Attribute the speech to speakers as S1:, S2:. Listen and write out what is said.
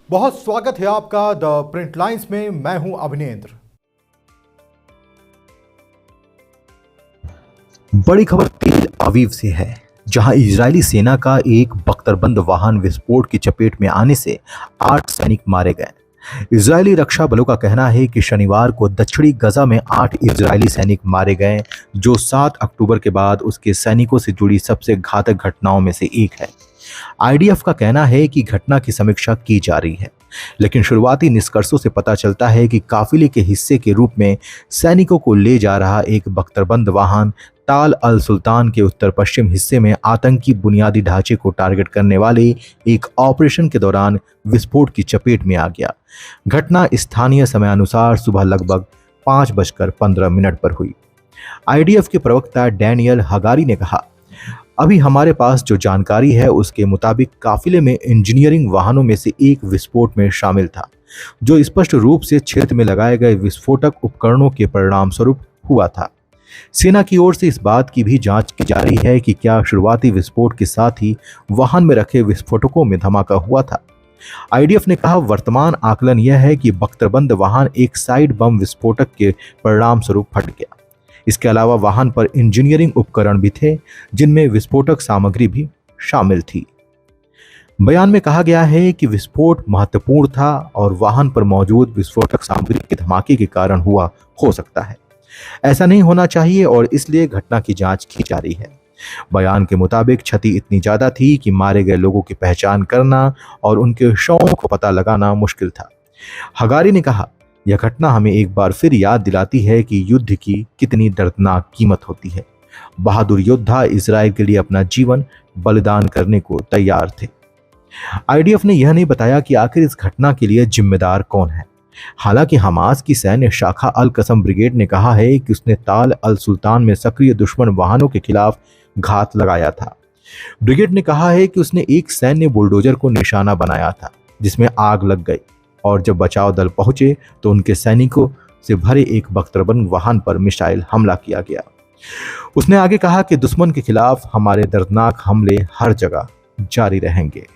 S1: बहुत स्वागत है आपका द प्रिंट लाइंस में। मैं हूं अभिनेंद्र।
S2: बड़ी खबर तेल अवीव से है, जहां इजरायली सेना का एक बख्तरबंद वाहन विस्फोट की चपेट में आने से 8 सैनिक मारे गए। इजरायली रक्षा बलों का कहना है कि शनिवार को दक्षिणी गजा में 8 इजरायली सैनिक मारे गए, जो 7 अक्टूबर के बाद उसके सैनिकों से जुड़ी सबसे घातक घटनाओं में से एक है। आईडीएफ का कहना है कि घटना की समीक्षा की जा रही है, लेकिन शुरुआती निष्कर्षों से पता चलता है कि काफिले के हिस्से के रूप में सैनिकों को ले जा रहा एक बख्तरबंद वाहन ताल अल सुल्तान के उत्तर पश्चिम हिस्से में आतंकी बुनियादी ढांचे को टारगेट करने वाले एक ऑपरेशन के दौरान विस्फोट की चपेट में आ गया। घटना स्थानीय समयानुसार सुबह लगभग 5:15 पर हुई। आईडीएफ के प्रवक्ता डैनियल हगारी ने कहा, अभी हमारे पास जो जानकारी है उसके मुताबिक काफिले में इंजीनियरिंग वाहनों में से एक विस्फोट में शामिल था, जो स्पष्ट रूप से क्षेत्र में लगाए गए विस्फोटक उपकरणों के परिणाम स्वरूप हुआ था। सेना की ओर से इस बात की भी जांच की जा रही है कि क्या शुरुआती विस्फोट के साथ ही वाहन में रखे विस्फोटकों में धमाका हुआ था। आईडीएफ ने कहा, वर्तमान आकलन यह है कि बख्तरबंद वाहन एक साइड बम विस्फोटक के परिणाम स्वरूप फट गया। इसके अलावा वाहन पर इंजीनियरिंग उपकरण भी थे, जिनमें विस्फोटक सामग्री भी शामिल थी। बयान में कहा गया है कि विस्फोट महत्वपूर्ण था और वाहन पर मौजूद विस्फोटक सामग्री के धमाके के कारण हुआ हो सकता है। ऐसा नहीं होना चाहिए और इसलिए घटना की जांच की जा रही है। बयान के मुताबिक क्षति इतनी ज्यादा थी कि मारे गए लोगों की पहचान करना और उनके शवों को पता लगाना मुश्किल था। हगारी ने कहा, यह घटना हमें एक बार फिर याद दिलाती है कि युद्ध की कितनी दर्दनाक कीमत होती है। बहादुर योद्धा इजराइल के लिए अपना जीवन बलिदान करने को तैयार थे। आईडीएफ ने यह नहीं बताया कि आखिर इस घटना के लिए जिम्मेदार कौन है। हालांकि हमास की सैन्य शाखा अल कसम ब्रिगेड ने कहा है कि उसने ताल अल सुल्तान में सक्रिय दुश्मन वाहनों के खिलाफ घात लगाया था। ब्रिगेड ने कहा है कि उसने एक सैन्य बुलडोजर को निशाना बनाया था, जिसमें आग लग गई, और जब बचाव दल पहुंचे तो उनके सैनिकों से भरे एक बख्तरबंद वाहन पर मिसाइल हमला किया गया। उसने आगे कहा कि दुश्मन के खिलाफ हमारे दर्दनाक हमले हर जगह जारी रहेंगे।